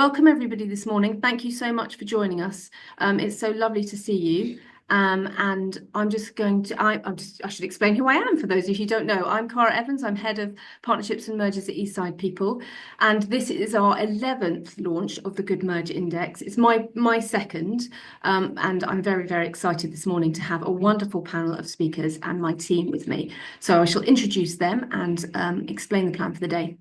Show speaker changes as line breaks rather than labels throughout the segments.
welcome everybody this morning. Thank you so much for joining us. It's so lovely to see you. And I'm just going to, I should explain who I am for those of you who don't know. I'm Cara Evans. I'm Head of Partnerships and Mergers at Eastside People. And this is our 11th launch of the Good Merger Index. It's my second. And I'm very, very excited this morning to have a wonderful panel of speakers and my team with me. So I shall introduce them and explain the plan for the day.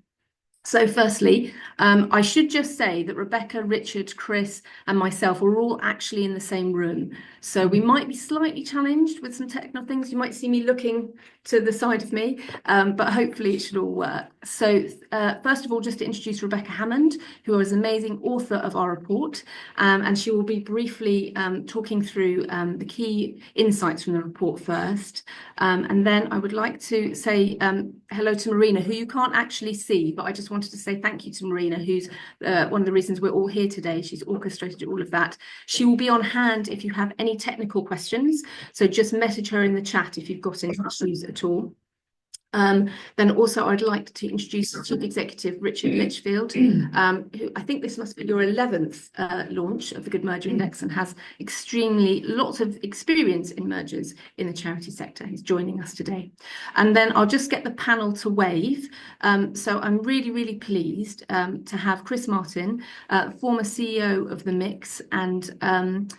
So firstly, I should just say that Rebecca, Richard, Chris and myself are all actually in the same room. So we might be slightly challenged with some technical things. You might see me looking to the side of me, but hopefully it should all work. So first of all, just to introduce Rebecca Hammond, who is an amazing author of our report, and she will be briefly talking through the key insights from the report first. And then I would like to say hello to Marina, who you can't actually see, but I just wanted to say thank you to Marina, who's one of the reasons we're all here today. She's orchestrated all of that. She will be on hand if you have any technical questions. So just message her in the chat if you've got any issues at all. Then also I'd like to introduce Chief Executive Richard Litchfield, who I think this must be your 11th launch of the Good Merger Index and has lots of experience in mergers in the charity sector. He's joining us today. And then I'll just get the panel to wave. So I'm really, really pleased to have Chris Martin, former CEO of the Mix and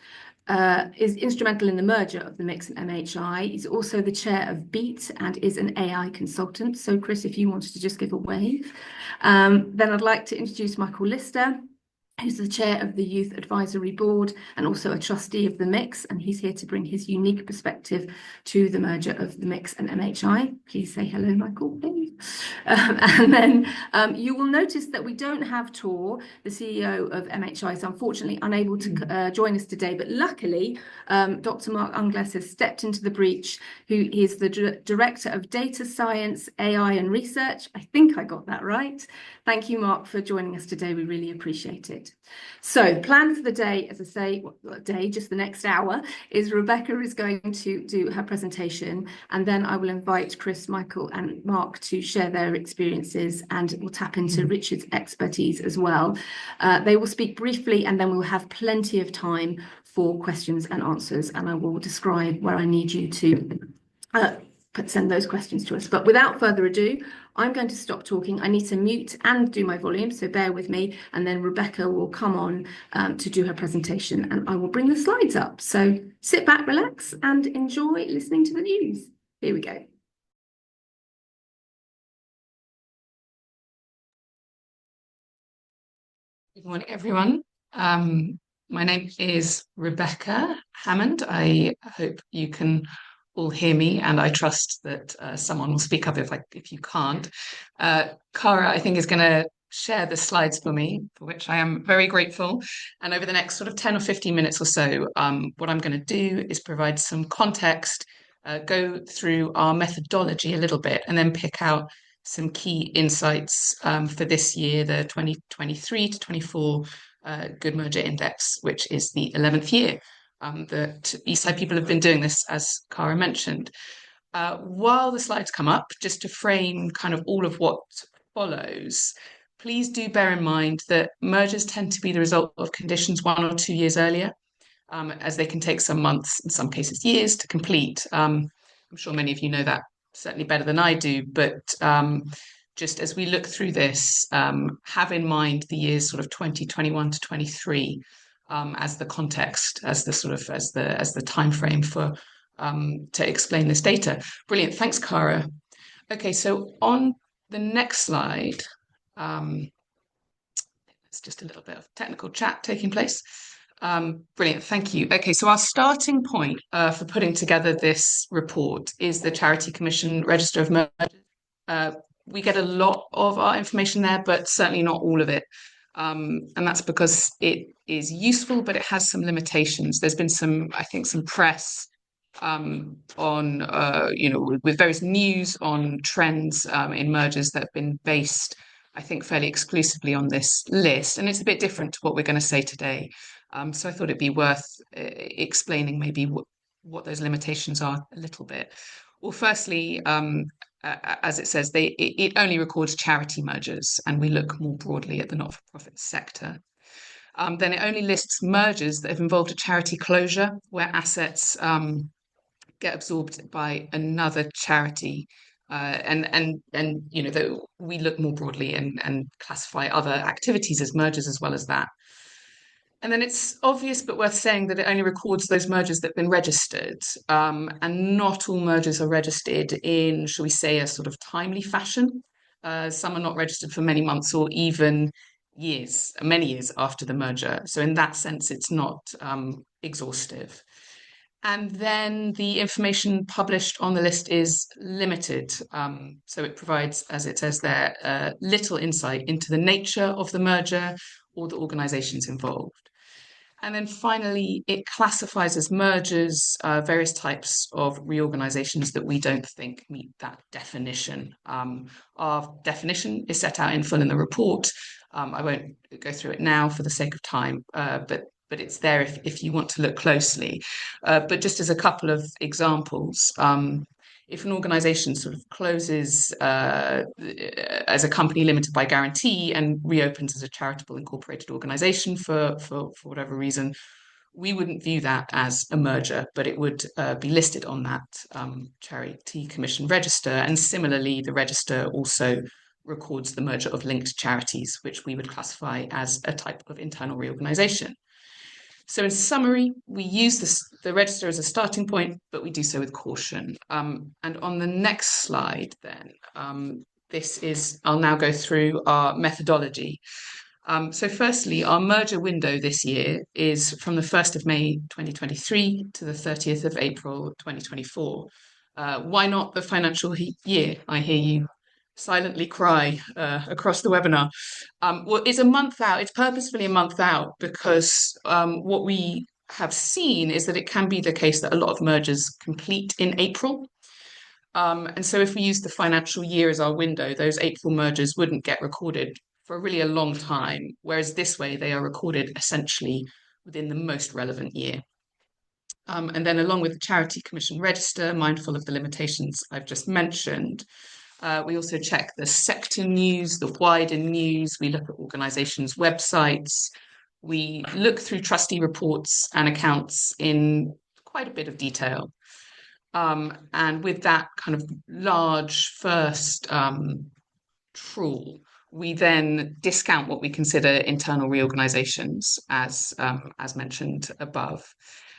is instrumental in the merger of the Mix and MHI. He's also the chair of Beat and is an AI consultant. So Chris, if you wanted to just give a wave. Then I'd like to introduce Michael Lister, who's the chair of the Youth Advisory Board and also a trustee of the Mix, and he's here to bring his unique perspective to the merger of the Mix and MHI. Please say hello, Michael, please. And then you will notice that we don't have Tor, the CEO of MHI, is unfortunately unable to join us today, but luckily Dr. Mark Ungless has stepped into the breach, who is the Director of Data Science, AI and Research. I think I got that right. Thank you, Mark, for joining us today. We really appreciate it. So plan for the day, as I say, just the next hour, is Rebecca is going to do her presentation, and then I will invite Chris, Michael and Mark to share their experiences, and we'll tap into Richard's expertise as well. They will speak briefly and then we'll have plenty of time for questions and answers, and I will describe where I need you to send those questions to us. But without further ado, I'm going to stop talking. I need to mute and do my volume, so bear with me. And then Rebecca will come on to do her presentation and I will bring the slides up. So sit back, relax and enjoy listening to the news. Here we go.
Good morning, everyone. My name is Rebecca Hammond. I hope you can all hear me, and I trust that someone will speak up if you can't. Cara, I think, is going to share the slides for me, for which I am very grateful. And over the next sort of 10 or 15 minutes or so, what I'm going to do is provide some context, go through our methodology a little bit, and then pick out some key insights for this year, the 2023 to 24 Good Merger Index, which is the 11th year that Eastside People have been doing this, as Cara mentioned. While the slides come up, just to frame kind of all of what follows, please do bear in mind that mergers tend to be the result of conditions 1 or 2 years earlier, as they can take some months, in some cases years, to complete. I'm sure many of you know that certainly better than I do, but just as we look through this, have in mind the years sort of 2021 to 23 as the context, as the time frame for to explain this data. Brilliant, thanks, Cara. Okay, so on the next slide, it's just a little bit of technical chat taking place. Brilliant, thank you. Okay, so our starting point for putting together this report is the Charity Commission Register of Mergers. We get a lot of our information there, but certainly not all of it. And that's because it is useful, but it has some limitations. There's been some press on, with various news on trends in mergers that have been based, I think, fairly exclusively on this list. And it's a bit different to what we're going to say today. So I thought it'd be worth explaining maybe what those limitations are a little bit. Well, firstly, as it says, it only records charity mergers, and we look more broadly at the not-for-profit sector. Then it only lists mergers that have involved a charity closure where assets get absorbed by another charity. We look more broadly and classify other activities as mergers as well as that. And then it's obvious but worth saying that it only records those mergers that have been registered. And not all mergers are registered in, shall we say, a sort of timely fashion. Some are not registered for many months or even years, many years after the merger. So in that sense, it's not exhaustive. And then the information published on the list is limited. So it provides, as it says there, little insight into the nature of the merger or the organizations involved. And then finally, it classifies as mergers various types of reorganizations that we don't think meet that definition. Our definition is set out in full in the report. I won't go through it now for the sake of time, but it's there if you want to look closely. But just as a couple of examples, if an organization sort of closes as a company limited by guarantee and reopens as a charitable incorporated organization for whatever reason, we wouldn't view that as a merger, but it would be listed on that Charity Commission register. And similarly, the register also records the merger of linked charities, which we would classify as a type of internal reorganization. So in summary, we use the register as a starting point, but we do so with caution. And on the next slide then, I'll now go through our methodology. So firstly, our merger window this year is from the 1st of May 2023 to the 30th of April 2024. Why not the financial year? I hear you silently cry across the webinar. Well, it's a month out. It's purposefully a month out because what we have seen is that it can be the case that a lot of mergers complete in April. And so if we use the financial year as our window, those April mergers wouldn't get recorded for really a long time, whereas this way they are recorded essentially within the most relevant year. And then along with the Charity Commission register, mindful of the limitations I've just mentioned, we also check the sector news, the wider news. We look at organisations' websites. We look through trustee reports and accounts in quite a bit of detail. And with that kind of large first trawl, we then discount what we consider internal reorganisations, as mentioned above.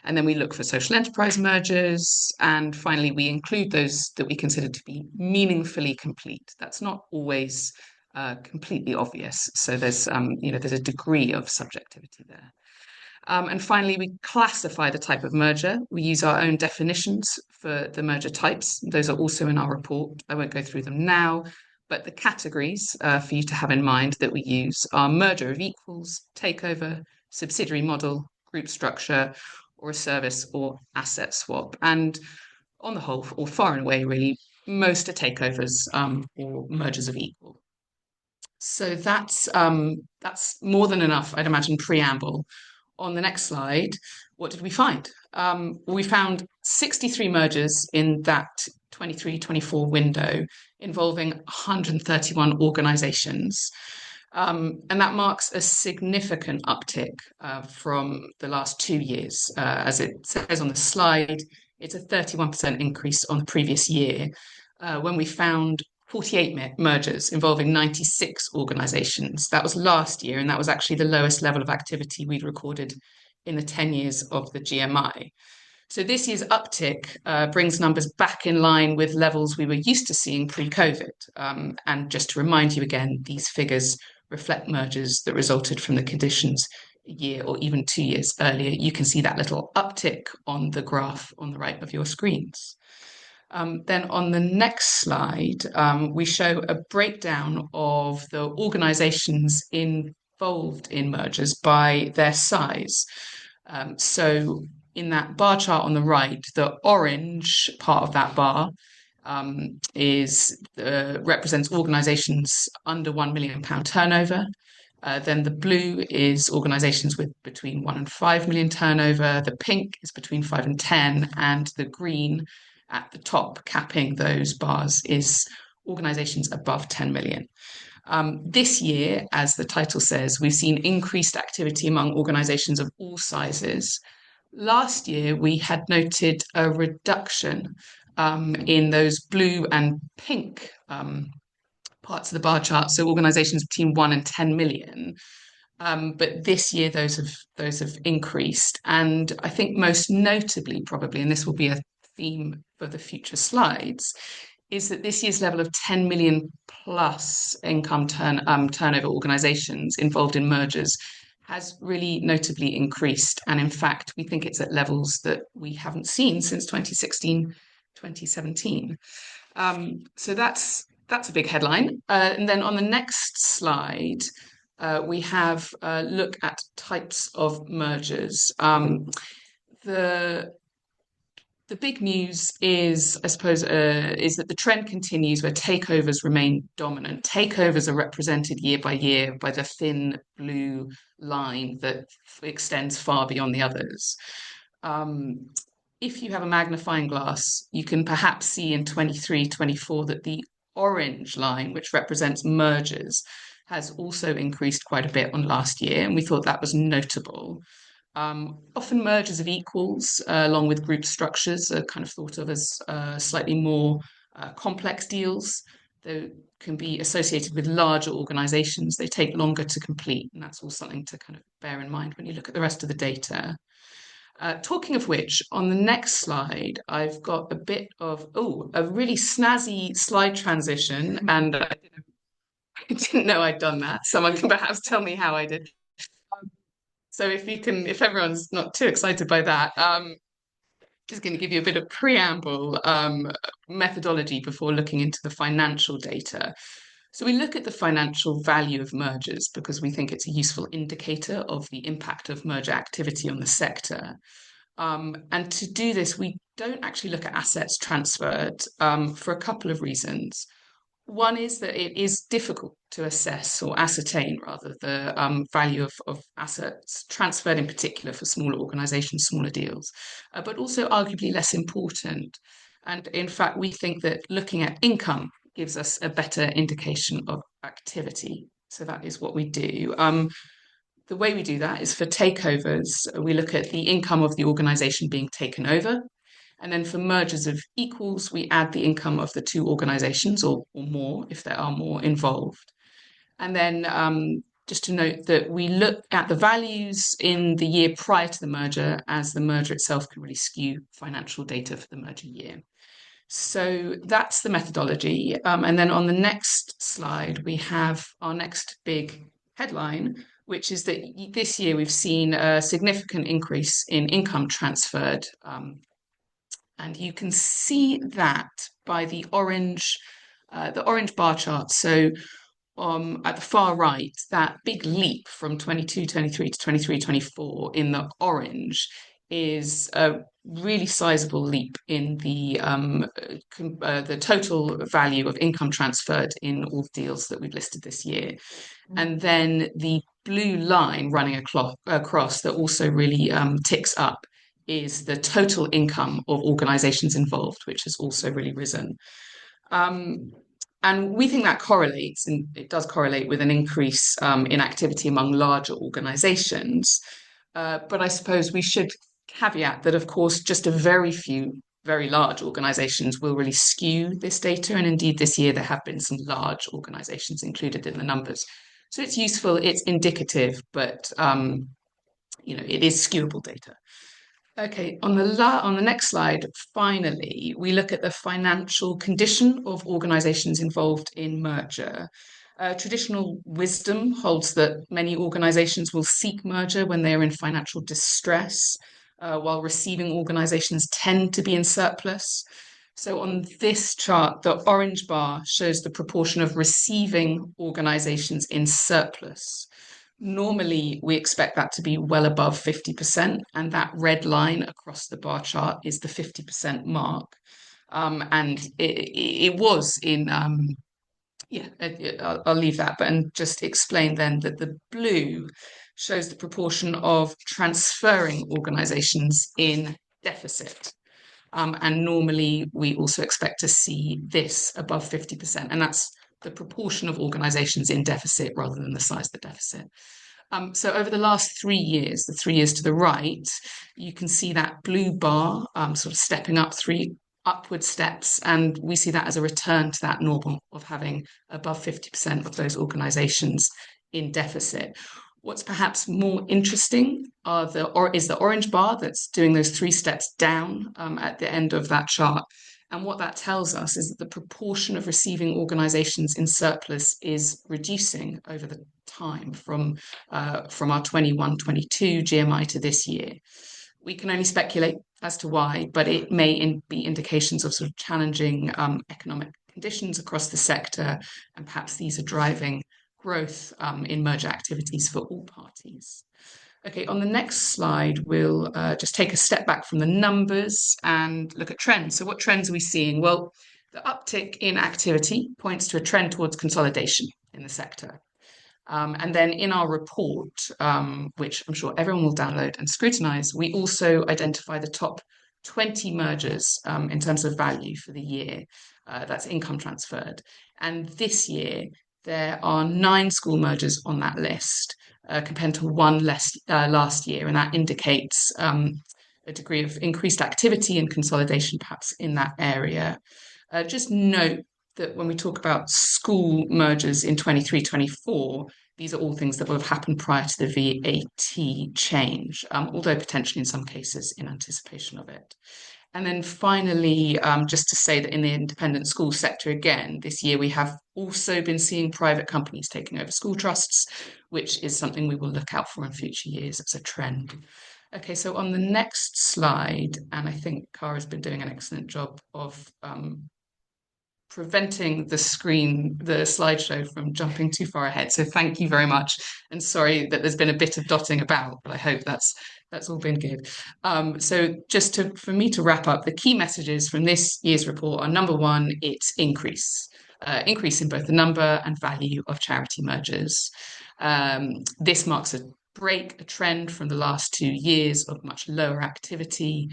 And then we look for social enterprise mergers. And finally, we include those that we consider to be meaningfully complete. That's not always completely obvious. So there's a degree of subjectivity there. And finally, we classify the type of merger. We use our own definitions for the merger types. Those are also in our report. I won't go through them now, but the categories for you to have in mind that we use are merger of equals, takeover, subsidiary model, group structure, or a service or asset swap. And on the whole, or far and away, really, most are takeovers or mergers of equal. So that's more than enough, I'd imagine, preamble. On the next slide, what did we find? We found 63 mergers in that 23-24 window involving 131 organisations. And that marks a significant uptick from the last 2 years. As it says on the slide, it's a 31% increase on the previous year when we found 48 mergers involving 96 organisations. That was last year, and that was actually the lowest level of activity we'd recorded in the 10 years of the GMI. So this year's uptick brings numbers back in line with levels we were used to seeing pre-COVID. And just to remind you again, these figures reflect mergers that resulted from the conditions a year or even 2 years earlier. You can see that little uptick on the graph on the right of your screens. Then on the next slide, we show a breakdown of the organisations involved in mergers by their size. So in that bar chart on the right, the orange part of that bar represents organisations under £1 million turnover. Then the blue is organisations with between 1 and 5 million turnover. The pink is between 5 and 10, and the green at the top, capping those bars, is organisations above 10 million. This year, as the title says, we've seen increased activity among organisations of all sizes. Last year, we had noted a reduction in those blue and pink parts of the bar chart, so organisations between 1 and 10 million. But this year, those have increased, and I think most notably, probably, and this will be a theme for the future slides, is that this year's level of 10 million plus turnover organisations involved in mergers has really notably increased. And in fact, we think it's at levels that we haven't seen since 2016, 2017. So that's a big headline. And then on the next slide, we have a look at types of mergers. The big news is, I suppose, is that the trend continues where takeovers remain dominant. Takeovers are represented year by year by the thin blue line that extends far beyond the others. If you have a magnifying glass, you can perhaps see in 23, 24 that the orange line, which represents mergers, has also increased quite a bit on last year, and we thought that was notable. Often mergers of equals, along with group structures, are kind of thought of as slightly more complex deals. They can be associated with larger organizations. They take longer to complete, and that's all something to kind of bear in mind when you look at the rest of the data. Talking of which, on the next slide, I've got a bit of, a really snazzy slide transition, and I didn't know I'd done that. Someone can perhaps tell me how I did. So if everyone's not too excited by that, just going to give you a bit of preamble methodology before looking into the financial data. So we look at the financial value of mergers because we think it's a useful indicator of the impact of merger activity on the sector. And to do this, we don't actually look at assets transferred for a couple of reasons. One is that it is difficult to assess or ascertain, rather, the value of assets transferred in particular for smaller organisations, smaller deals, but also arguably less important. And in fact, we think that looking at income gives us a better indication of activity. So that is what we do. The way we do that is for takeovers, we look at the income of the organisation being taken over. And then for mergers of equals, we add the income of the two organisations or more if there are more involved. And then just to note that we look at the values in the year prior to the merger, as the merger itself can really skew financial data for the merger year. So that's the methodology. And then on the next slide, we have our next big headline, which is that this year we've seen a significant increase in income transferred. And you can see that by the orange bar chart. So at the far right, that big leap from 22, 23 to 23, 24 in the orange is a really sizable leap in the total value of income transferred in all deals that we've listed this year. And then the blue line running across that also really ticks up is the total income of organizations involved, which has also really risen. And we think that correlates, and it does correlate with an increase in activity among larger organizations. But I suppose we should caveat that, of course, just a very few very large organizations will really skew this data. And indeed, this year, there have been some large organizations included in the numbers. So it's useful, it's indicative, but it is skewable data. Okay, on the next slide, finally, we look at the financial condition of organizations involved in merger. Traditional wisdom holds that many organizations will seek merger when they are in financial distress, while receiving organizations tend to be in surplus. So on this chart, the orange bar shows the proportion of receiving organizations in surplus. Normally, we expect that to be well above 50%, and that red line across the bar chart is the 50% mark. And it was in, I'll leave that, but and just explain then that the blue shows the proportion of transferring organizations in deficit. And normally, we also expect to see this above 50%, and that's the proportion of organisations in deficit rather than the size of the deficit. So over the last 3 years, the 3 years to the right, you can see that blue bar sort of stepping up 3 upward steps, and we see that as a return to that normal of having above 50% of those organisations in deficit. What's perhaps more interesting is the orange bar that's doing those 3 steps down at the end of that chart. And what that tells us is that the proportion of receiving organisations in surplus is reducing over the time from our 21-22 GMI to this year. We can only speculate as to why, but it may be indications of sort of challenging economic conditions across the sector, and perhaps these are driving growth in merger activities for all parties. Okay, on the next slide, we'll just take a step back from the numbers and look at trends. So what trends are we seeing? Well, the uptick in activity points to a trend towards consolidation in the sector. And then in our report, which I'm sure everyone will download and scrutinise, we also identify the top 20 mergers in terms of value for the year. That's income transferred. And this year, there are 9 school mergers on that list, compared to 1 last year, and that indicates a degree of increased activity and consolidation perhaps in that area. Just note that when we talk about school mergers in 23-24, these are all things that will have happened prior to the VAT change, although potentially in some cases in anticipation of it. And then finally, just to say that in the independent school sector, again, this year we have also been seeing private companies taking over school trusts, which is something we will look out for in future years as a trend. Okay, so on the next slide, and I think Cara's been doing an excellent job of preventing the slideshow from jumping too far ahead. So thank you very much. And sorry that there's been a bit of dotting about, but I hope that's all been good. So just for me to wrap up, the key messages from this year's report are: number one, it's increase in both the number and value of charity mergers. This marks a trend from the last 2 years of much lower activity.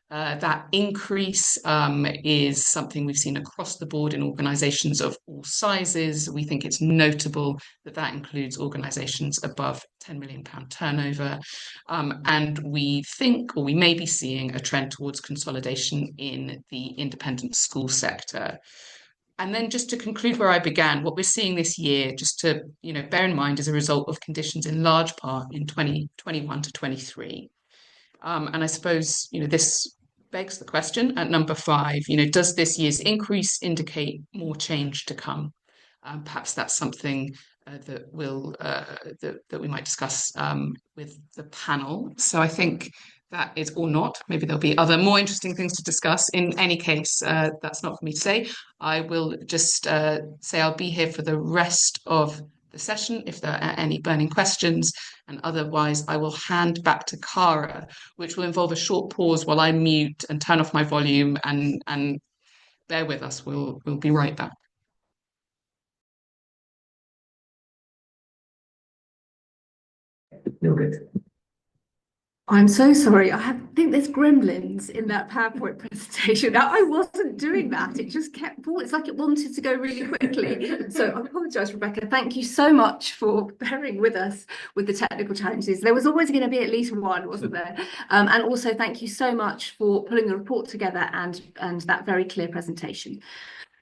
That increase is something we've seen across the board in organisations of all sizes. We think it's notable that that includes organisations above £10 million turnover. And we think, or we may be seeing, a trend towards consolidation in the independent school sector. And then just to conclude where I began, what we're seeing this year, just to bear in mind, is a result of conditions in large part in 2021 to 23. And I suppose this begs the question at number 5, does this year's increase indicate more change to come? Perhaps that's something that we might discuss with the panel. So I think that is, or not, maybe there'll be other more interesting things to discuss. In any case, that's not for me to say. I will just say I'll be here for the rest of the session if there are any burning questions, and otherwise I will hand back to Cara, which will involve a short pause while I mute and turn off my volume, and bear with us, we'll be right back.
No good.
I'm so sorry. I think there's gremlins in that PowerPoint presentation. Now, I wasn't doing that. It just kept, it's like it wanted to go really quickly. So I apologise, Rebecca. Thank you so much for bearing with us with the technical challenges. There was always going to be at least one, wasn't there? And also thank you so much for pulling the report together and that very clear presentation.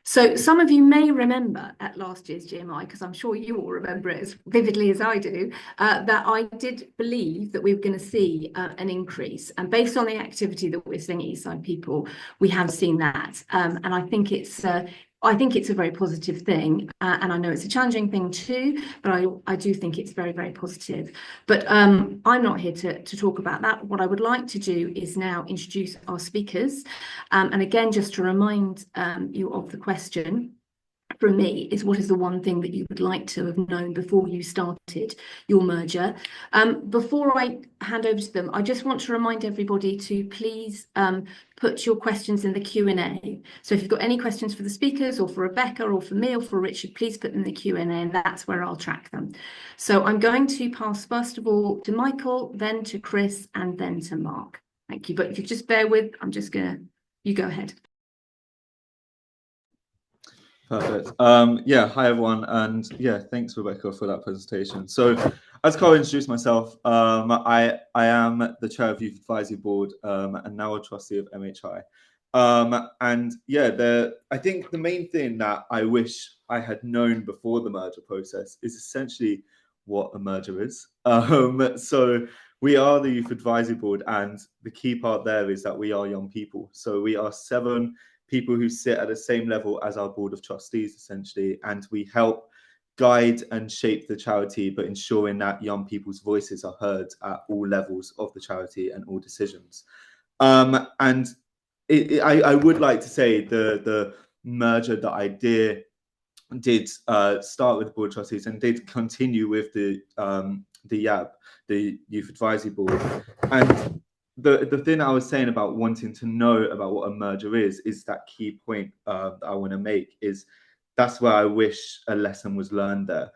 So some of you may remember at last year's GMI, because I'm sure you all remember it as vividly as I do, that I did believe that we were going to see an increase. And based on the activity that we're seeing at Eastside People, we have seen that. And I think it's a very positive thing, and I know it's a challenging thing too, but I do think it's very, very positive. But I'm not here to talk about that. What I would like to do is now introduce our speakers. And again, just to remind you of the question from me is, what is the one thing that you would like to have known before you started your merger? Before I hand over to them, I just want to remind everybody to please put your questions in the Q&A. So if you've got any questions for the speakers or for Rebecca or for me or for Richard, please put them in the Q&A, and that's where I'll track them. So I'm going to pass first of all to Michael, then to Chris, and then to Mark. Thank you. But if you just bear with, you go ahead.
Perfect. Yeah, hi everyone, and yeah, thanks Rebecca for that presentation. So, as Cara introduced myself, I am the chair of Youth Advisory Board and now a trustee of MHI. And yeah, I think the main thing that I wish I had known before the merger process is essentially what a merger is. So we are the Youth Advisory Board, and the key part there is that we are young people. So we are 7 people who sit at the same level as our board of trustees, essentially, and we help guide and shape the charity, but ensuring that young people's voices are heard at all levels of the charity and all decisions. And I would like to say the merger that I did start with the board of trustees and did continue with the YAB, the Youth Advisory Board, and the thing I was saying about wanting to know about what a merger is that key point that I want to make is that's where I wish a lesson was learned there.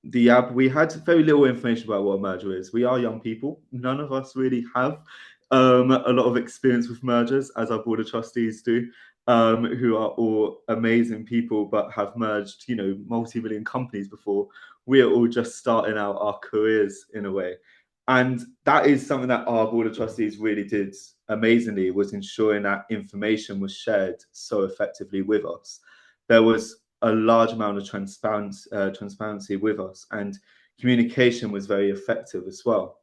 We had very little information about what a merger is. We are young people. None of us really have a lot of experience with mergers, as our board of trustees do, who are all amazing people, but have merged, multi-million companies before. We are all just starting out our careers in a way. And that is something that our board of trustees really did amazingly, was ensuring that information was shared so effectively with us. There was a large amount of transparency with us, and communication was very effective as well.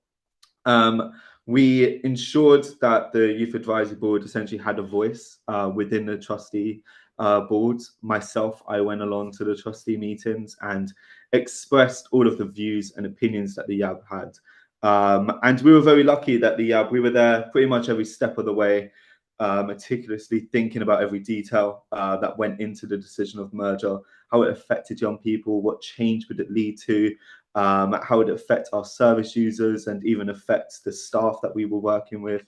We ensured that the Youth Advisory Board essentially had a voice within the trustee boards. Myself, I went along to the trustee meetings and expressed all of the views and opinions that the YAB had. And we were very lucky that we were there pretty much every step of the way, meticulously thinking about every detail that went into the decision of merger, how it affected young people, what change would it lead to, how would it affect our service users and even affect the staff that we were working with.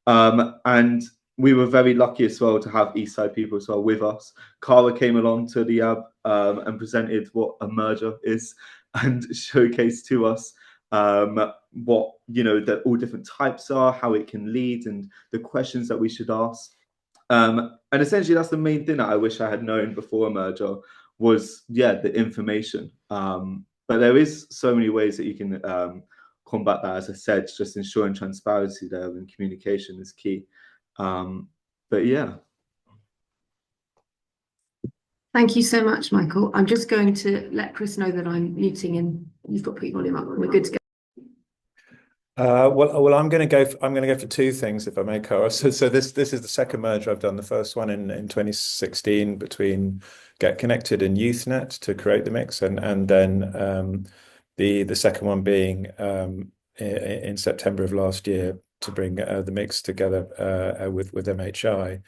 And we were very lucky as well to have Eastside People as well with us. Cara came along to the YAB and presented what a merger is and showcased to us what that all different types are, how it can lead, and the questions that we should ask. And essentially, that's the main thing that I wish I had known before a merger was, the information. But there is so many ways that you can combat that. As I said, just ensuring transparency there and communication is key. But yeah.
Thank you so much, Michael. I'm just going to let Chris know that I'm muting and you've got to put your volume up. We're good to go.
Well, I'm going to go for 2 things, if I may, Cara. So this is the second merger I've done. The first one in 2016 between Get Connected and YouthNet to create the mix, and then the second one being in September of last year to bring the mix together with MHI.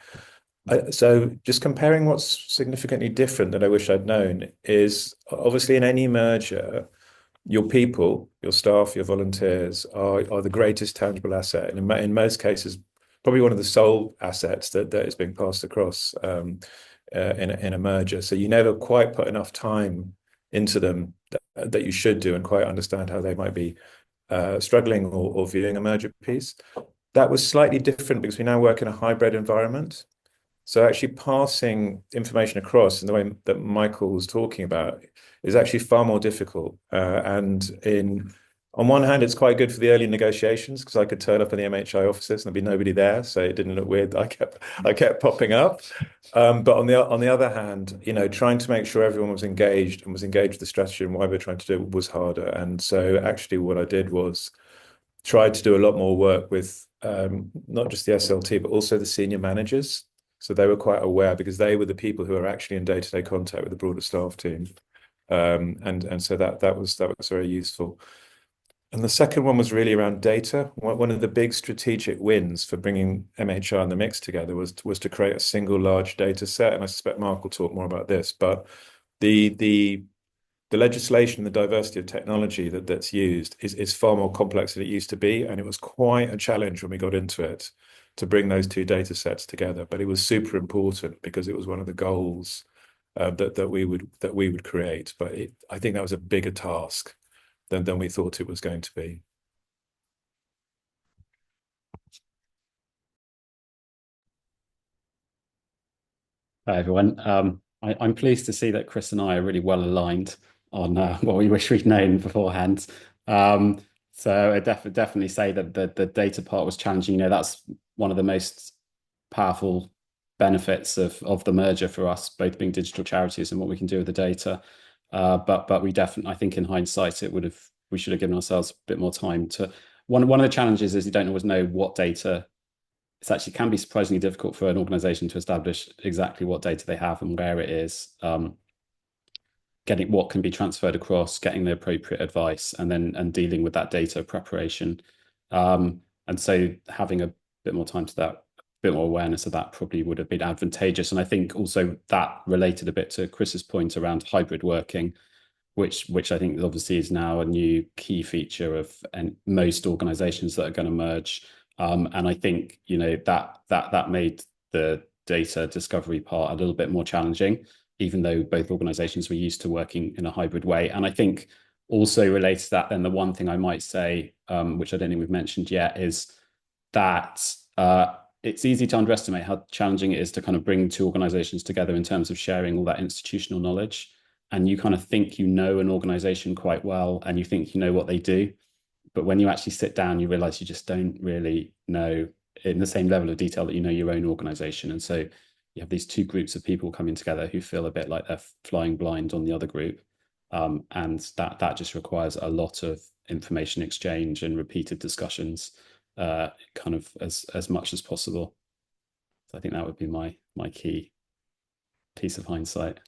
So just comparing what's significantly different that I wish I'd known is obviously in any merger, your people, your staff, your volunteers are the greatest tangible asset. And in most cases, probably one of the sole assets that is being passed across in a merger. So you never quite put enough time into them that you should do and quite understand how they might be struggling or viewing a merger piece. That was slightly different because we now work in a hybrid environment. So actually passing information across in the way that Michael was talking about is actually far more difficult. On one hand, it's quite good for the early negotiations because I could turn up in the MHI offices and there'd be nobody there, so it didn't look weird. I kept popping up. But on the other hand, trying to make sure everyone was engaged with the strategy and why we're trying to do it was harder. And so actually, what I did was tried to do a lot more work with not just the SLT but also the senior managers. So they were quite aware because they were the people who are actually in day-to-day contact with the broader staff team. And so that was very useful. And the second one was really around data. One of the big strategic wins for bringing MHR and the mix together was to create a single large data set. And I suspect Mark will talk more about this, but the legislation, the diversity of technology that's used is far more complex than it used to be. And it was quite a challenge when we got into it to bring those 2 data sets together. But it was super important because it was one of the goals that we would create. But I think that was a bigger task than we thought it was going to be.
Hi, everyone. I'm pleased to see that Chris and I are really well aligned on what we wish we'd known beforehand. So I definitely say that the data part was challenging. That's one of the most powerful benefits of the merger for us, both being digital charities and what we can do with the data. But we definitely, I think in hindsight, we should have given ourselves a bit more time to. One of the challenges is you don't always know what data. It actually can be surprisingly difficult for an organization to establish exactly what data they have and where it is, getting what can be transferred across, getting the appropriate advice, and dealing with that data preparation. And so having a bit more time to that, a bit more awareness of that probably would have been advantageous. And I think also that related a bit to Chris's point around hybrid working, which I think obviously is now a new key feature of most organizations that are going to merge. And I think that made the data discovery part a little bit more challenging, even though both organizations were used to working in a hybrid way. And I think also related to that, then the one thing I might say, which I don't think we've mentioned yet, is that it's easy to underestimate how challenging it is to kind of bring two organizations together in terms of sharing all that institutional knowledge. And you kind of think you know an organization quite well, and you think you know what they do. But when you actually sit down, you realize you just don't really know in the same level of detail that you know your own organization. And so you have these two groups of people coming together who feel a bit like they're flying blind on the other group. And that just requires a lot of information exchange and repeated discussions, kind of as much as possible. So I think that would be my key piece of hindsight.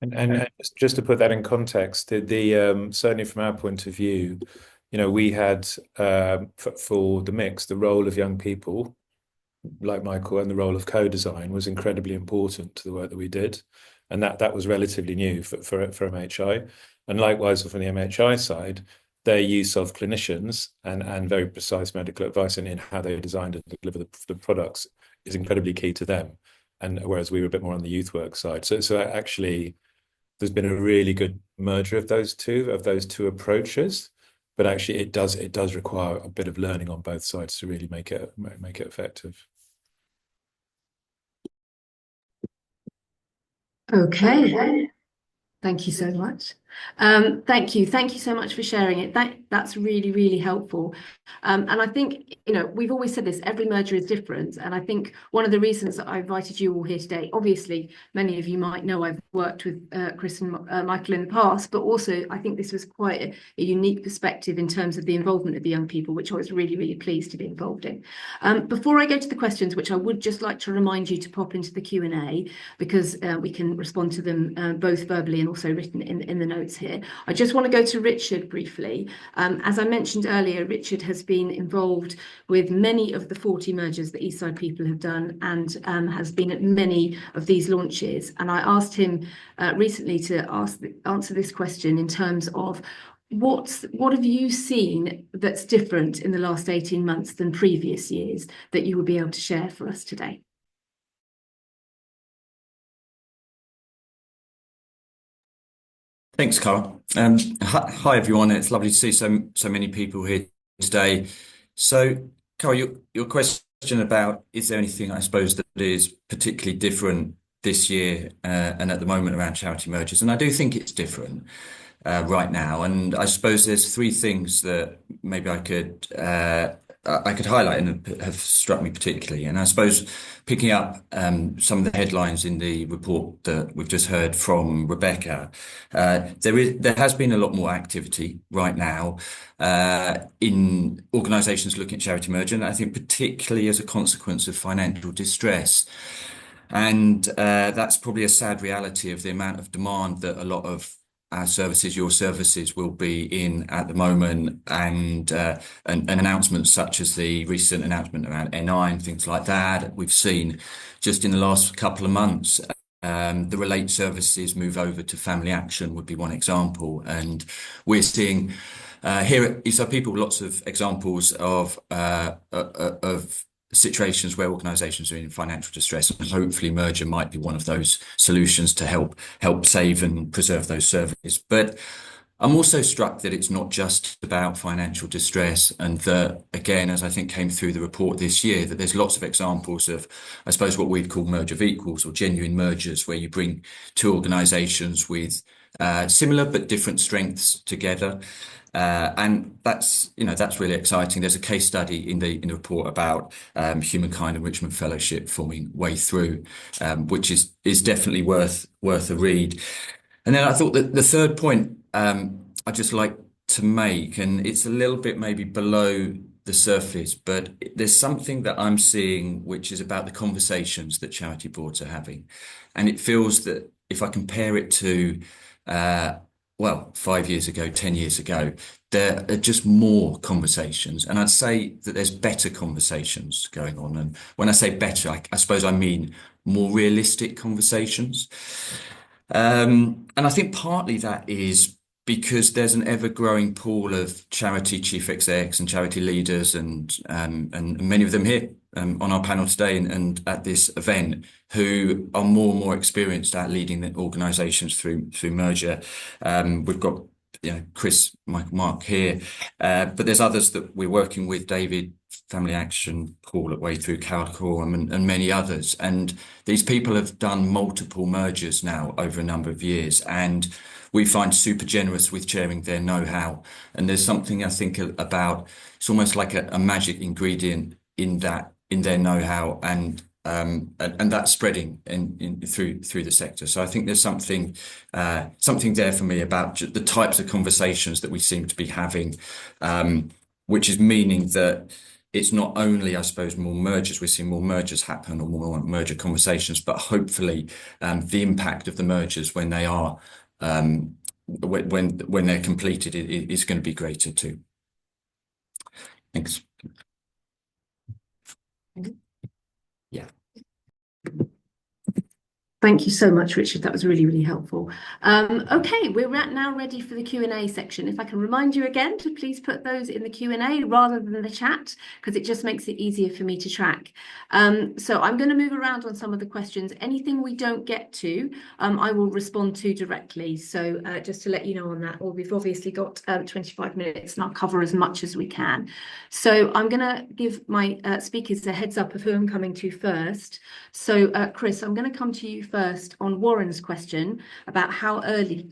And just to put that in context, certainly from our point of view, we had for the mix, the role of young people like Michael and the role of co-design was incredibly important to the work that we did, and that was relatively new for MHI. And likewise from the MHI side, their use of clinicians and very precise medical advice in how they designed and deliver the products is incredibly key to them. And whereas we were a bit more on the youth work side, so actually there's been a really good merger of those two approaches, but actually it does require a bit of learning on both sides to really make it effective.
Okay. Thank you so much. Thank you so much for sharing it. That's really, really helpful. And I think, we've always said this, every merger is different. And I think one of the reasons that I invited you all here today, obviously, many of you might know I've worked with Chris and Michael in the past, but also I think this was quite a unique perspective in terms of the involvement of the young people, which I was really, really pleased to be involved in. Before I go to the questions, which I would just like to remind you to pop into the Q&A, because we can respond to them both verbally and also written in the notes here. I just want to go to Richard briefly. As I mentioned earlier, Richard has been involved with many of the 40 mergers that Eastside People have done, and has been at many of these launches. And I asked him recently to answer this question in terms of what have you seen that's different in the last 18 months than previous years that you would be able to share for us today?
Thanks, Cara. Hi, everyone. It's lovely to see so many people here today. So, Cara, your question about is there anything, I suppose, that is particularly different this year and at the moment around charity mergers? And I do think it's different right now. And I suppose there's three things that maybe I could highlight and have struck me particularly. And I suppose picking up some of the headlines in the report that we've just heard from Rebecca, there has been a lot more activity right now in organisations looking at charity merger, and I think particularly as a consequence of financial distress. And that's probably a sad reality of the amount of demand that a lot of our services, your services, will be in at the moment, and announcements such as the recent announcement around NI, things like that. We've seen just in the last couple of months, the Relate services move over to Family Action would be one example, and we're seeing here at Eastside People lots of examples of situations where organisations are in financial distress, and hopefully merger might be one of those solutions to help save and preserve those services. But I'm also struck that it's not just about financial distress, and that, again, as I think came through the report this year, that there's lots of examples of, I suppose, what we'd call merge of equals or genuine mergers, where you bring two organisations with similar but different strengths together. And that's really exciting. There's a case study in the report about Humankind Enrichment Fellowship forming Way Through, which is definitely worth a read. And then I thought that the third point I'd just like to make, and it's a little bit maybe below the surface, but there's something that I'm seeing which is about the conversations that charity boards are having. And it feels that if I compare it to 5 years ago, 10 years ago, there are just more conversations. And I'd say that there's better conversations going on. And when I say better, I suppose I mean more realistic conversations. And I think partly that is because there's an ever-growing pool of charity chief execs and charity leaders, and many of them here on our panel today and at this event, who are more and more experienced at leading the organisations through merger. We've got Chris, Mark here, but there's others that we're working with, David, Family Action, Paul at Way Through, Cara, and many others. And these people have done multiple mergers now over a number of years, and we find super generous with sharing their know-how. And there's something I think about, it's almost like a magic ingredient in their know-how, and that's spreading through the sector. So I think there's something there for me about the types of conversations that we seem to be having, which is meaning that it's not only, I suppose, more mergers. We're seeing more mergers happen, or more merger conversations, but hopefully the impact of the mergers when they are when they're completed is going to be greater too. Thanks. Yeah.
Thank you so much, Richard. That was really, really helpful. Okay, we're now ready for the Q&A section. If I can remind you again to please put those in the Q&A rather than the chat, because it just makes it easier for me to track. So I'm going to move around on some of the questions. Anything we don't get to, I will respond to directly. So just to let you know on that, or we've obviously got 25 minutes and I'll cover as much as we can. So I'm going to give my speakers a heads up of who I'm coming to first. So Chris, I'm going to come to you first on Warren's question about how early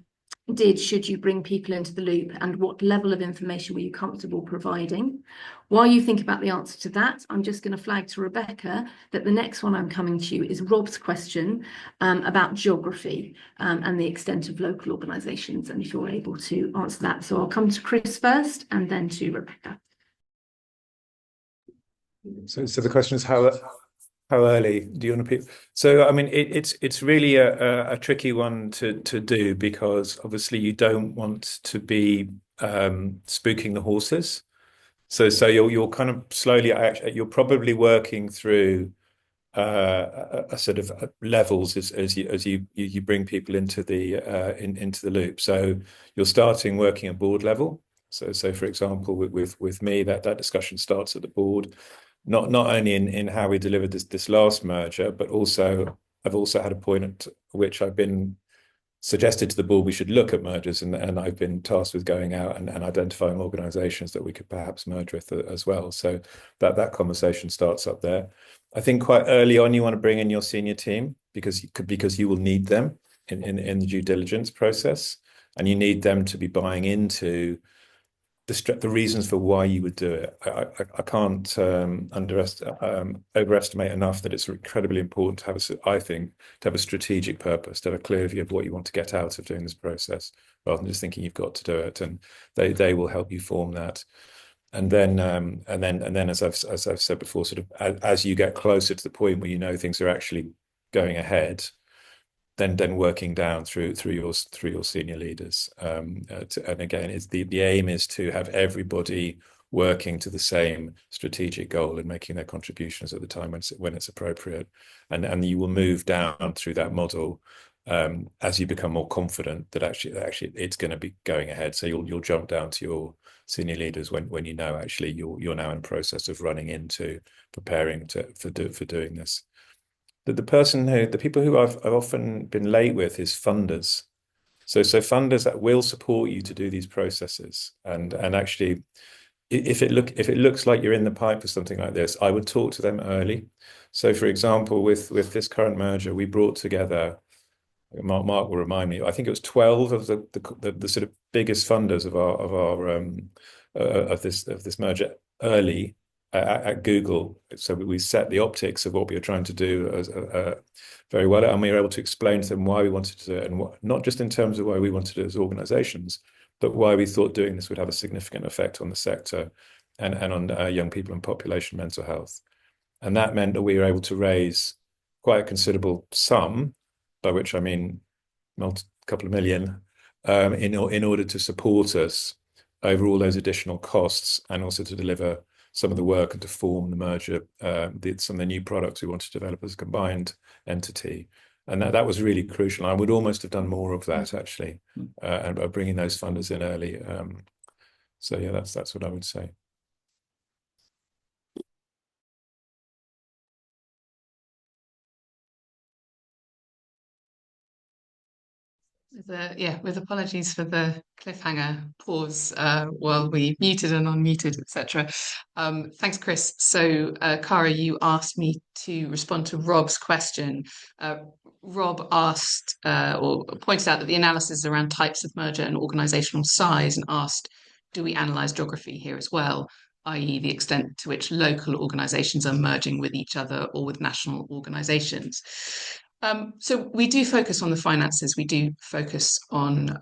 should you bring people into the loop, and what level of information were you comfortable providing? While you think about the answer to that, I'm just going to flag to Rebecca that the next one I'm coming to is Rob's question about geography and the extent of local organisations, and if you're able to answer that. So I'll come to Chris first and then to Rebecca.
So the question is how early do you want to? So I mean, it's really a tricky one to do, because obviously you don't want to be spooking the horses. So you're kind of slowly, you're probably working through a sort of levels as you bring people into the loop. So you're starting working at board level. So for example, with me, that discussion starts at the board. Not only in how we delivered this last merger, but also I've also had a point at which I've been suggested to the board we should look at mergers, and I've been tasked with going out and identifying organisations that we could perhaps merge with as well. So that conversation starts up there. I think quite early on you want to bring in your senior team, because you will need them in the due diligence process, and you need them to be buying into the reasons for why you would do it. I can't overestimate enough that it's incredibly important to have a strategic purpose, to have a clear view of what you want to get out of doing this process, rather than just thinking you've got to do it. And they will help you form that. And then as I've said before, sort of as you get closer to the point where you know things are actually going ahead, then working down through your senior leaders, and again, the aim is to have everybody working to the same strategic goal and making their contributions at the time when it's appropriate, and you will move down through that model as you become more confident that actually it's going to be going ahead. So you'll jump down to your senior leaders when you know actually you're now in the process of running into preparing for doing this. The people who I've often been late with is funders. So funders that will support you to do these processes, and actually, if it looks like you're in the pipe for something like this, I would talk to them early. So, for example, with this current merger, we brought together. Mark will remind me. I think it was 12 of the sort of biggest funders of this merger early at Google. So we set the optics of what we were trying to do as very well, and we were able to explain to them why we wanted to do it, and not just in terms of why we wanted to do it as organisations, but why we thought doing this would have a significant effect on the sector and on young people and population mental health. And that meant that we were able to raise quite a considerable sum, by which I mean a couple of million, in order to support us over all those additional costs, and also to deliver some of the work and to form the merger, some of the new products we want to develop as a combined entity. And that was really crucial. I would almost have done more of that, actually, and by bringing those funders in early. So yeah, that's what I would say.
With apologies for the cliffhanger pause while we muted and unmuted, etc. Thanks, Chris. So, Cara, you asked me to respond to Rob's question. Rob asked or pointed out that the analysis around types of merger and organisational size, and asked, do we analyse geography here as well, i.e. the extent to which local organisations are merging with each other or with national organisations? So we do focus on the finances. We do focus on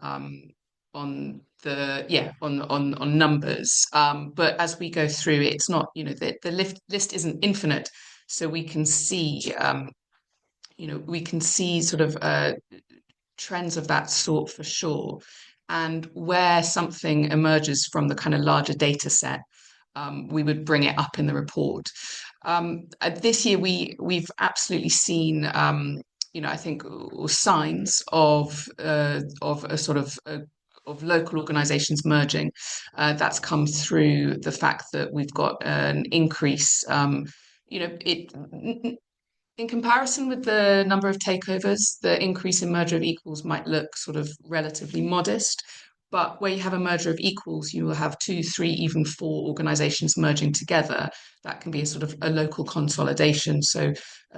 numbers. But as we go through, it's not, the list isn't infinite. So we can see sort of trends of that sort for sure. And where something emerges from the kind of larger data set, we would bring it up in the report. This year, we've absolutely seen, I think, signs of a sort of local organisations merging. That's come through the fact that we've got an increase. In comparison with the number of takeovers, the increase in merger of equals might look sort of relatively modest. But where you have a merger of equals, you will have 2, 3, even 4 organisations merging together. That can be a sort of a local consolidation. So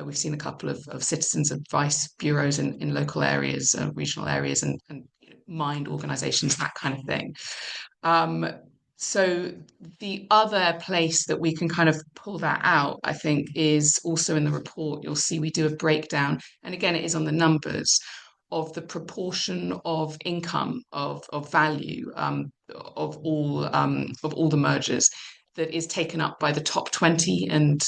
we've seen a couple of citizens' advice bureaus in local areas, regional areas, and mind organisations, that kind of thing. So the other place that we can kind of pull that out, I think, is also in the report. You'll see we do a breakdown, and again, it is on the numbers of the proportion of income of value of all the mergers that is taken up by the top 20, and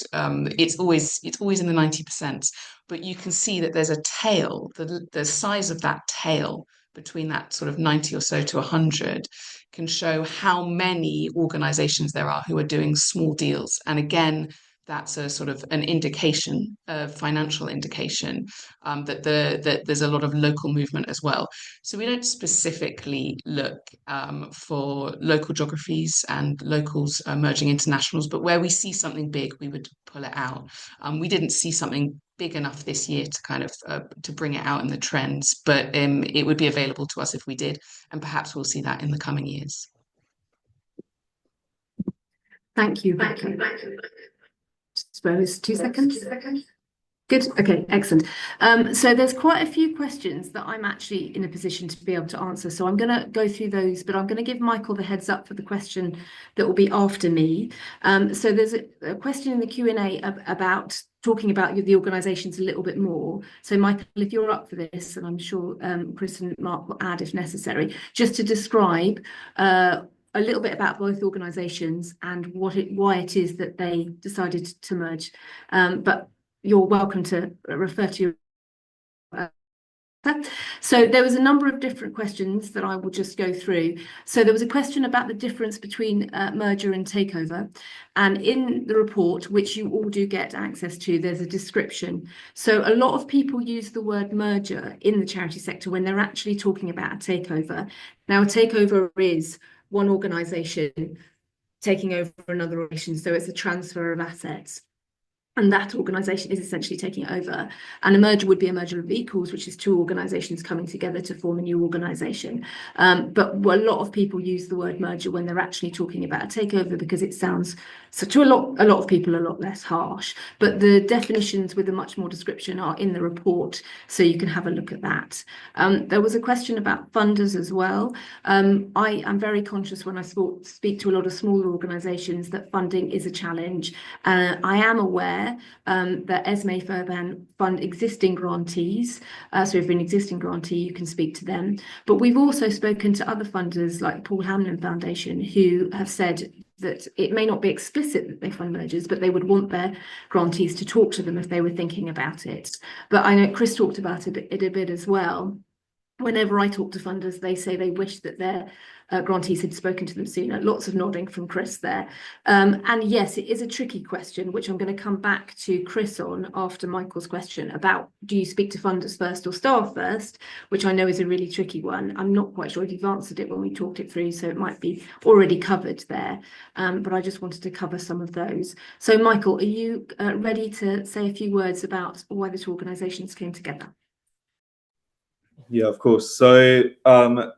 it's always in the 90%. But you can see that there's a tail, the size of that tail between that sort of 90 or so to 100 can show how many organizations there are who are doing small deals. And again, that's a sort of an indication, a financial indication, that there's a lot of local movement as well. So we don't specifically look for local geographies and locals merging internationals, but where we see something big, we would pull it out. We didn't see something big enough this year to kind of to bring it out in the trends, but it would be available to us if we did, and perhaps we'll see that in the coming years.
Thank you. Suppose 2 seconds. Good. Okay, excellent. So there's quite a few questions that I'm actually in a position to be able to answer. So I'm going to go through those, but I'm going to give Michael the heads up for the question that will be after me. So there's a question in the Q&A about talking about the organisations a little bit more. So Michael, if you're up for this, and I'm sure Chris and Mark will add if necessary, just to describe a little bit about both organisations and why it is that they decided to merge. But you're welcome to refer to your so there was a number of different questions that I will just go through. So there was a question about the difference between merger and takeover. And in the report, which you all do get access to, there's a description. So a lot of people use the word merger in the charity sector when they're actually talking about a takeover. Now, a takeover is one organisation taking over another organisation. So it's a transfer of assets. And that organisation is essentially taking it over. And a merger would be a merger of equals, which is two organisations coming together to form a new organisation. But a lot of people use the word merger when they're actually talking about a takeover, because it sounds, so to a lot of people, a lot less harsh. But the definitions with a much more description are in the report, so you can have a look at that. There was a question about funders as well. I am very conscious when I speak to a lot of smaller organisations that funding is a challenge. I am aware that Esme Furban fund existing grantees. So if you're an existing grantee, you can speak to them. But we've also spoken to other funders like Paul Hamlin Foundation, who have said that it may not be explicit that they fund mergers, but they would want their grantees to talk to them if they were thinking about it. But I know Chris talked about it a bit as well. Whenever I talk to funders, they say they wish that their grantees had spoken to them sooner. Lots of nodding from Chris there. And yes, it is a tricky question, which I'm going to come back to Chris on after Michael's question about, do you speak to funders first or staff first, which I know is a really tricky one. I'm not quite sure if you've answered it when we talked it through, so it might be already covered there. But I just wanted to cover some of those. So Michael, are you ready to say a few words about why the two organisations came together?
Yeah, of course. So,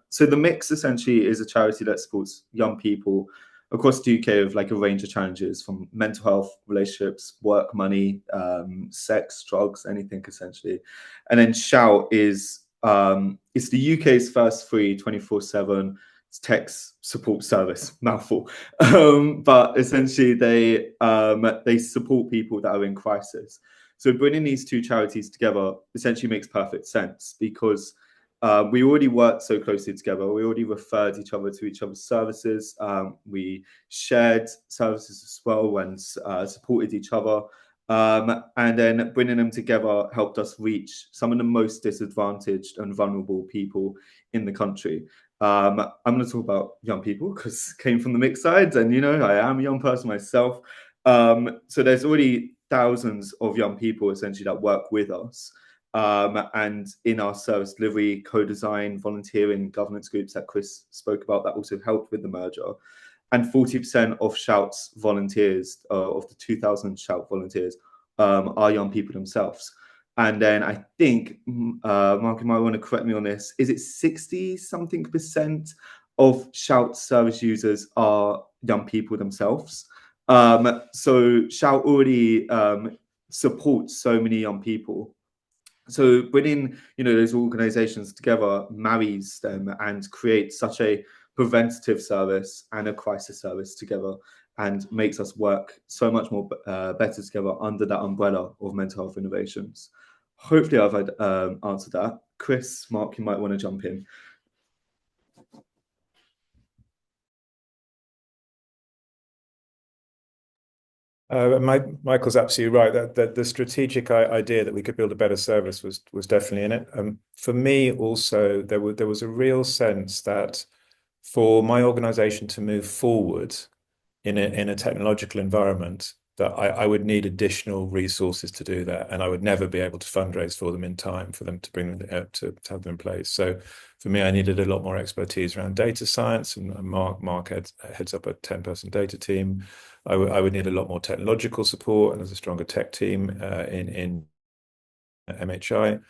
so the Mix essentially is a charity that supports young people across the UK with like a range of challenges, from mental health, relationships, work, money, sex, drugs, anything essentially. And then Shout is it's the UK's first free 24/7 text support service. Mouthful, but essentially they support people that are in crisis. So bringing these two charities together essentially makes perfect sense, because we already worked so closely together. We already referred each other to each other's services. We shared services as well and supported each other. And then bringing them together helped us reach some of the most disadvantaged and vulnerable people in the country. I'm going to talk about young people because I came from the mixed sides, and I am a young person myself. So there's already thousands of young people essentially that work with us. And in our service delivery, co-design, volunteering, governance groups that Chris spoke about, that also helped with the merger. And 40% of Shout's volunteers, of the 2,000 Shout volunteers, are young people themselves. And then I think, Mark, you might want to correct me on this, is it 60-something% of Shout service users are young people themselves? So Shout already supports so many young people. So bringing those organizations together marries them and creates such a preventative service and a crisis service together, and makes us work so much more better together under that umbrella of mental health innovations. Hopefully I've answered that. Chris, Mark, you might want to jump in.
Michael's absolutely right. That the strategic idea that we could build a better service was definitely in it. For me, also, there was a real sense that for my organisation to move forward in a technological environment, that I would need additional resources to do that, and I would never be able to fundraise for them in time for them to bring them to have them in place. So for me, I needed a lot more expertise around data science, and Mark heads up a 10-person data team. I would need a lot more technological support, and there's a stronger tech team in MHI.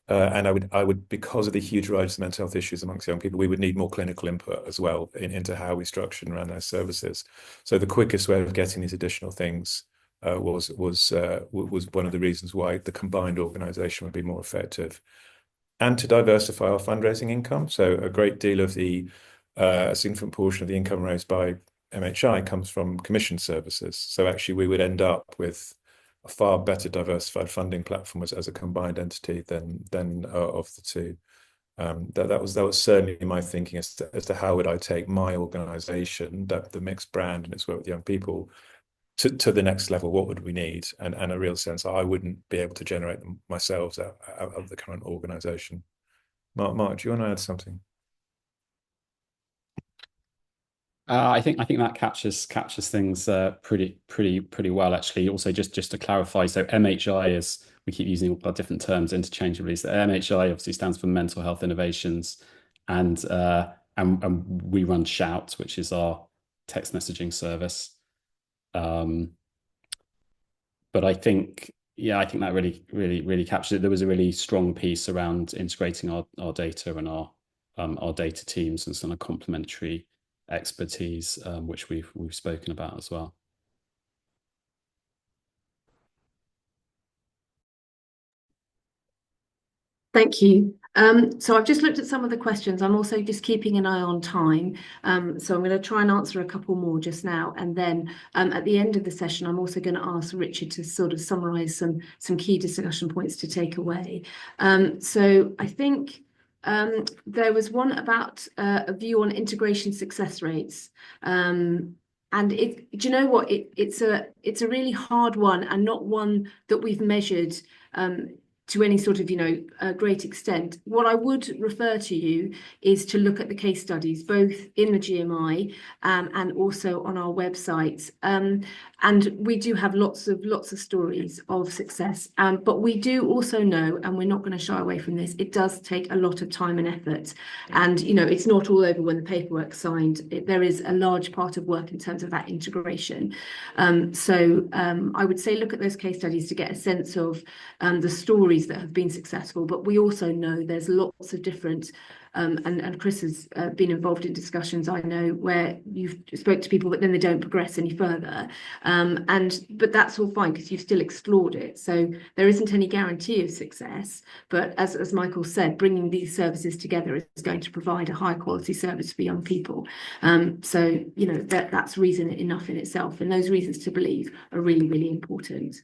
And I would, because of the huge rise of mental health issues amongst young people, we would need more clinical input as well into how we structured and ran our services. So the quickest way of getting these additional things was one of the reasons why the combined organisation would be more effective, and to diversify our fundraising income. So a great deal of a significant portion of the income raised by MHI comes from commission services. So actually, we would end up with a far better diversified funding platform as a combined entity than of the two. That was certainly my thinking as to how would I take my organisation, the Mixed brand and its work with young people, to the next level. What would we need? And a real sense I wouldn't be able to generate them myself out of the current organisation. Mark, do you want to add something?
I think that captures things pretty well, actually. Also, just to clarify, so MHI is, we keep using our different terms interchangeably. So MHI obviously stands for Mental Health Innovations, and we run Shout, which is our text messaging service. But I think, yeah, I think that really captured it. There was a really strong piece around integrating our data and our data teams and some of complementary expertise, which we've spoken about as well.
Thank you. So I've just looked at some of the questions. I'm also just keeping an eye on time. So I'm going to try and answer a couple more just now. And then at the end of the session, I'm also going to ask Richard to sort of summarize some key discussion points to take away. So I think there was one about a view on integration success rates. And do you know what? It's a really hard one, and not one that we've measured to any sort of, great extent. What I would refer to you is to look at the case studies, both in the GMI and also on our website. And we do have lots of stories of success. But we do also know, and we're not going to shy away from this, it does take a lot of time and effort. And, it's not all over when the paperwork's signed. There is a large part of work in terms of that integration. So I would say look at those case studies to get a sense of the stories that have been successful. But we also know there's lots of different and Chris has been involved in discussions, I know, where you've spoke to people but then they don't progress any further, but that's all fine because you've still explored it. So there isn't any guarantee of success, but as Michael said, bringing these services together is going to provide a high quality service for young people. So that's reason enough in itself, and those reasons to believe are really, really important.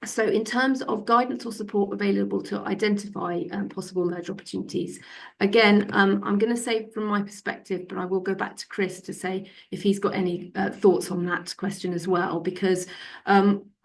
So in terms of guidance or support available to identify possible merger opportunities, again, I'm going to say from my perspective, but I will go back to Chris to say if he's got any thoughts on that question as well, because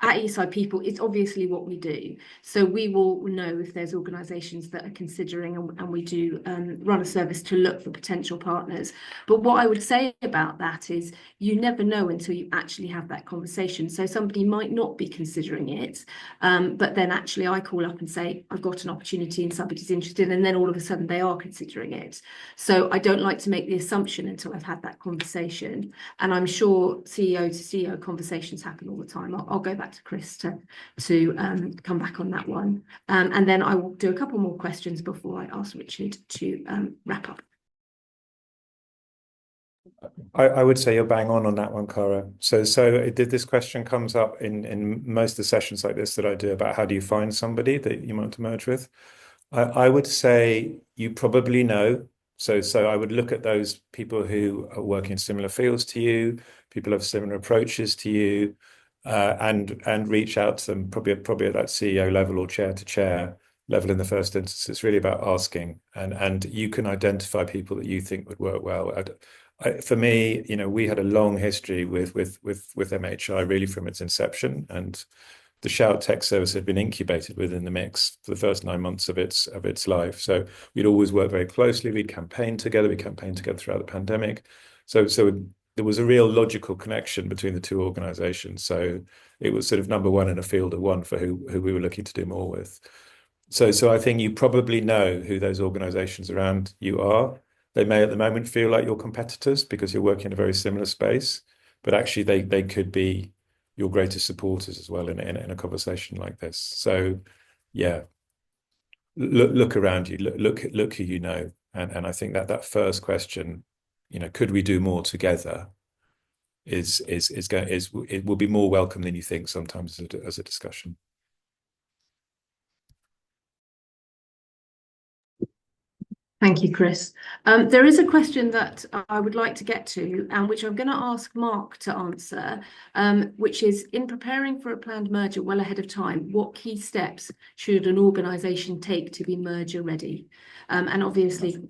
at Eastside People, it's obviously what we do. So we will know if there's organisations that are considering, and we do run a service to look for potential partners. But what I would say about that is you never know until you actually have that conversation. So somebody might not be considering it, but then actually I call up and say, I've got an opportunity and somebody's interested, and then all of a sudden they are considering it. So I don't like to make the assumption until I've had that conversation. And I'm sure CEO to CEO conversations happen all the time. I'll go back to Chris to come back on that one. And then I will do a couple more questions before I ask Richard to wrap up.
I would say you're bang on that one, Cara. So this question comes up in most of the sessions like this that I do about how do you find somebody that you want to merge with. I would say you probably know. So I would look at those people who are working in similar fields to you, people have similar approaches to you, and reach out to them probably at that CEO level or chair to chair level in the first instance. It's really about asking, and you can identify people that you think would work well. For me, we had a long history with MHI really from its inception, and the Shout Tech service had been incubated within the mix for the first 9 months of its life. So we'd always work very closely. We'd campaigned together. We campaigned together throughout the pandemic. So there was a real logical connection between the two organizations. So it was sort of number one in a field of one for who we were looking to do more with. So I think you probably know who those organizations around you are. They may at the moment feel like your competitors because you're working in a very similar space, but actually they could be your greatest supporters as well in a conversation like this. So yeah, look around you, look who you know. And I think that first question, could we do more together it will be more welcome than you think sometimes as a discussion.
Thank you, Chris. There is a question that I would like to get to, and which I'm going to ask Mark to answer, which is, in preparing for a planned merger well ahead of time, what key steps should an organisation take to be merger ready? And obviously,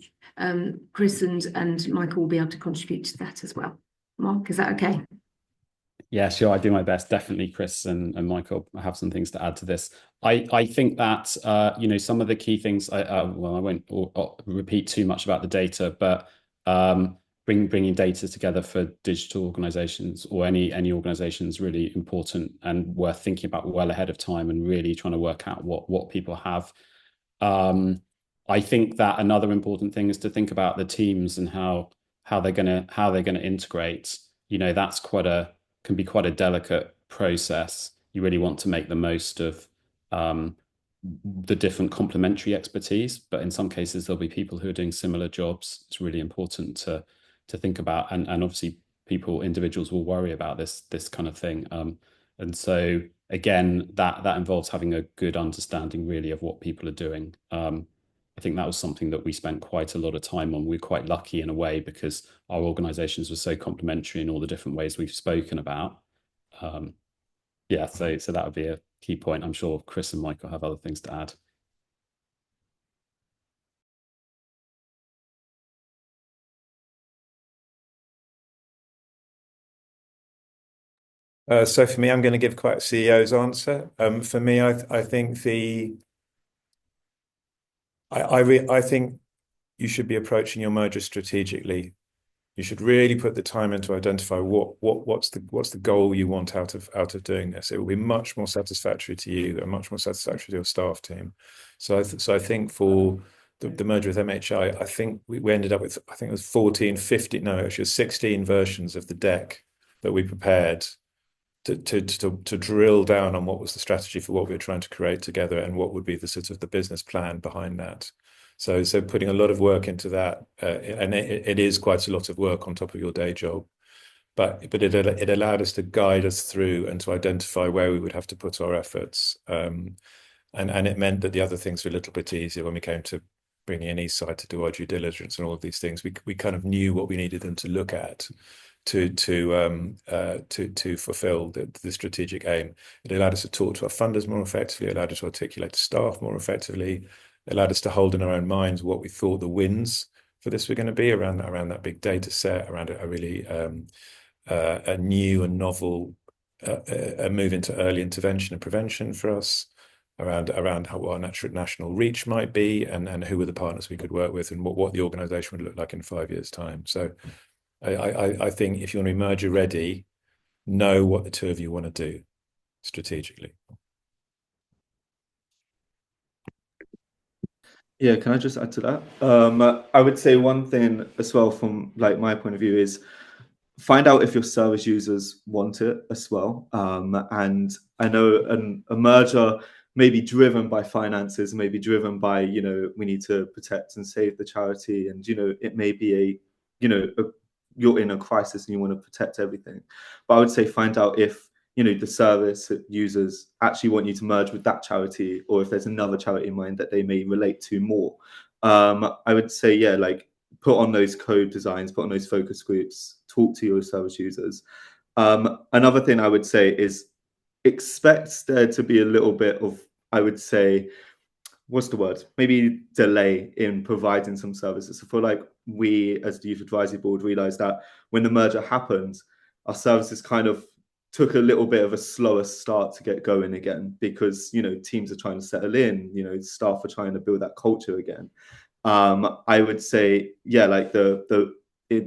Chris and Michael will be able to contribute to that as well. Mark, is that okay?
Yeah, sure. I do my best. Definitely, Chris and Michael have some things to add to this. I think that some of the key things. I won't repeat too much about the data, but bringing data together for digital organizations or any organization is really important and worth thinking about well ahead of time and really trying to work out what people have. I think that another important thing is to think about the teams and how they're gonna integrate. That's can be quite a delicate process, you really want to make the most of the different complementary expertise. But in some cases, there'll be people who are doing similar jobs. It's really important to think about, and obviously individuals will worry about this kind of thing. And so again, that involves having a good understanding really of what people are doing. I think that was something that we spent quite a lot of time on. We're quite lucky in a way because our organizations were so complementary in all the different ways we've spoken about. Yeah, so that would be a key point. I'm sure Chris and Michael have other things to add.
So for me, I'm going to give quite a CEO's answer. For me, I think I think you should be approaching your merger strategically. You should really put the time in to identify what's the goal you want out of doing this. It will be much more satisfactory to you and much more satisfactory to your staff team. So I think for the merger with MHI, I think we ended up with, I think it was 14, 15, no, actually 16 versions of the deck that we prepared to drill down on what was the strategy for what we were trying to create together and what would be the sort of the business plan behind that. So putting a lot of work into that, and it is quite a lot of work on top of your day job, but it allowed us to guide us through and to identify where we would have to put our efforts, and it meant that the other things were a little bit easier when we came to bringing in Eastside to do our due diligence and all of these things. We kind of knew what we needed them to look at to fulfill the strategic aim. It allowed us to talk to our funders more effectively. It allowed us to articulate to staff more effectively. It allowed us to hold in our own minds what we thought the wins for this were going to be around that big data set, around a really a new and novel a move into early intervention and prevention for us, around what our national reach might be, and who were the partners we could work with, and what the organisation would look like in 5 years' time. So I think if you want to be merger ready, know what the two of you want to do strategically.
Yeah, can I just add to that? I would say one thing as well from like my point of view is find out if your service users want it as well. And I know a merger may be driven by finances, may be driven by, we need to protect and save the charity. And, it may be you're in a crisis and you want to protect everything. But I would say find out if, the service users actually want you to merge with that charity, or if there's another charity in mind that they may relate to more. I would say, yeah, like put on those code designs, put on those focus groups, talk to your service users. Another thing I would say is expect there to be a little bit of, I would say, what's the word? Maybe delay in providing some services. So I feel like we, as the Youth Advisory Board, realised that when the merger happened, our services kind of took a little bit of a slower start to get going again because, teams are trying to settle in, staff are trying to build that culture again. I would say, yeah, like the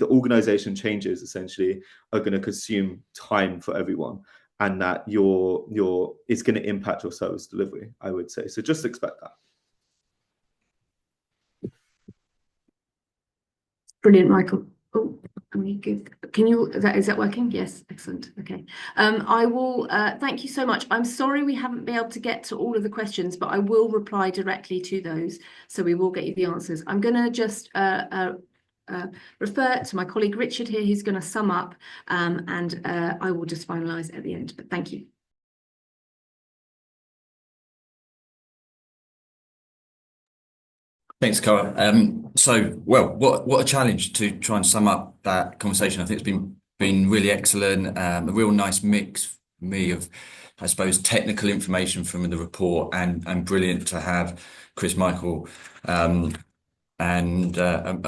organization changes essentially are going to consume time for everyone, and that it's going to impact your service delivery, I would say. So just expect that.
Brilliant, Michael. Oh, can you, is that working? Yes, excellent. Okay. I will, thank you so much. I'm sorry we haven't been able to get to all of the questions, but I will reply directly to those. So we will get you the answers. I'm going to just refer to my colleague Richard here, who's going to sum up, and I will just finalise at the end, but thank you.
Thanks, Cara. What a challenge to try and sum up that conversation. I think it's been really excellent. A real nice mix for me of, I suppose, technical information from the report and brilliant to have Chris, Michael, and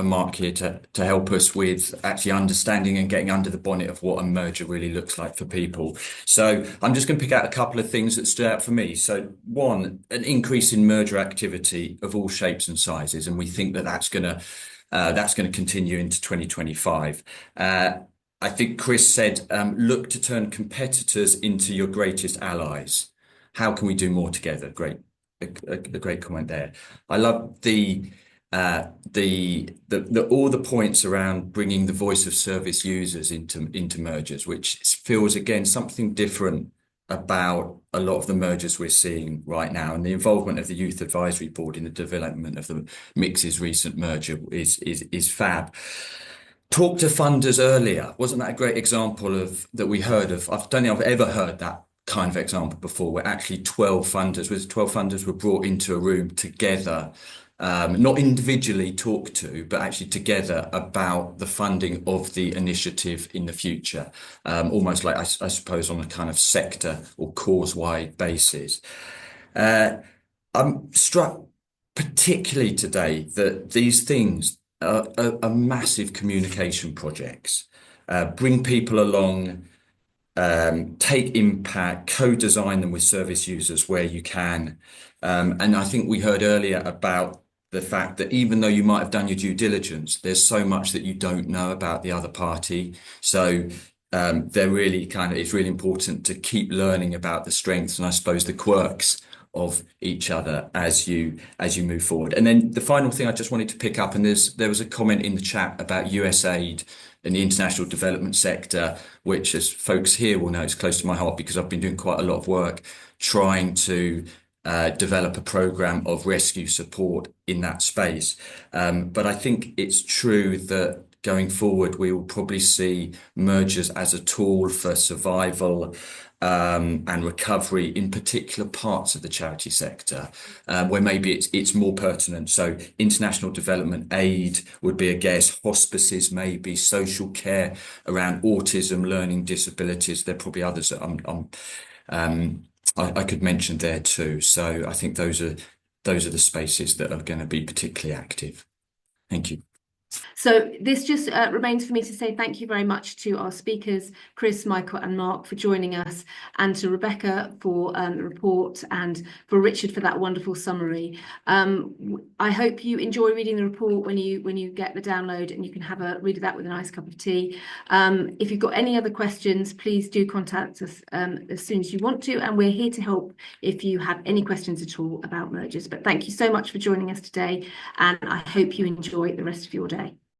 Mark here to help us with actually understanding and getting under the bonnet of what a merger really looks like for people. So I'm just going to pick out a couple of things that stood out for me. So one, an increase in merger activity of all shapes and sizes, and we think that that's going to continue into 2025. I think Chris said, look to turn competitors into your greatest allies. How can we do more together? Great, a great comment there. I love all the points around bringing the voice of service users into mergers, which feels again something different about a lot of the mergers we're seeing right now, and the involvement of the Youth Advisory Board in the development of the Mix's recent merger is fab. Talk to funders earlier. Wasn't that a great example of that we heard of? I don't think I've ever heard that kind of example before, where actually 12 funders were brought into a room together, not individually talked to, but actually together about the funding of the initiative in the future, almost like I suppose on a kind of sector or cause-wide basis. I'm struck particularly today that these things are massive communication projects. Bring people along, take impact, co-design them with service users where you can. And I think we heard earlier about the fact that even though you might have done your due diligence, there's so much that you don't know about the other party. So it's really important to keep learning about the strengths and I suppose the quirks of each other as you move forward. And then the final thing I just wanted to pick up, and there was a comment in the chat about USAID and the international development sector, which as folks here will know is close to my heart because I've been doing quite a lot of work trying to develop a program of rescue support in that space. But I think it's true that going forward, we will probably see mergers as a tool for survival and recovery in particular parts of the charity sector, where maybe it's more pertinent. So international development aid would be a guess, hospices maybe, social care around autism, learning disabilities. There are probably others that I could mention there too. So I think those are the spaces that are going to be particularly active. Thank you.
So this just remains for me to say thank you very much to our speakers, Chris, Michael and Mark, for joining us, and to Rebecca for the report, and for Richard for that wonderful summary. I hope you enjoy reading the report when you get the download, and you can have a read of that with a nice cup of tea. If you've got any other questions, please do contact us as soon as you want to, and we're here to help if you have any questions at all about mergers. But thank you so much for joining us today, and I hope you enjoy the rest of your day.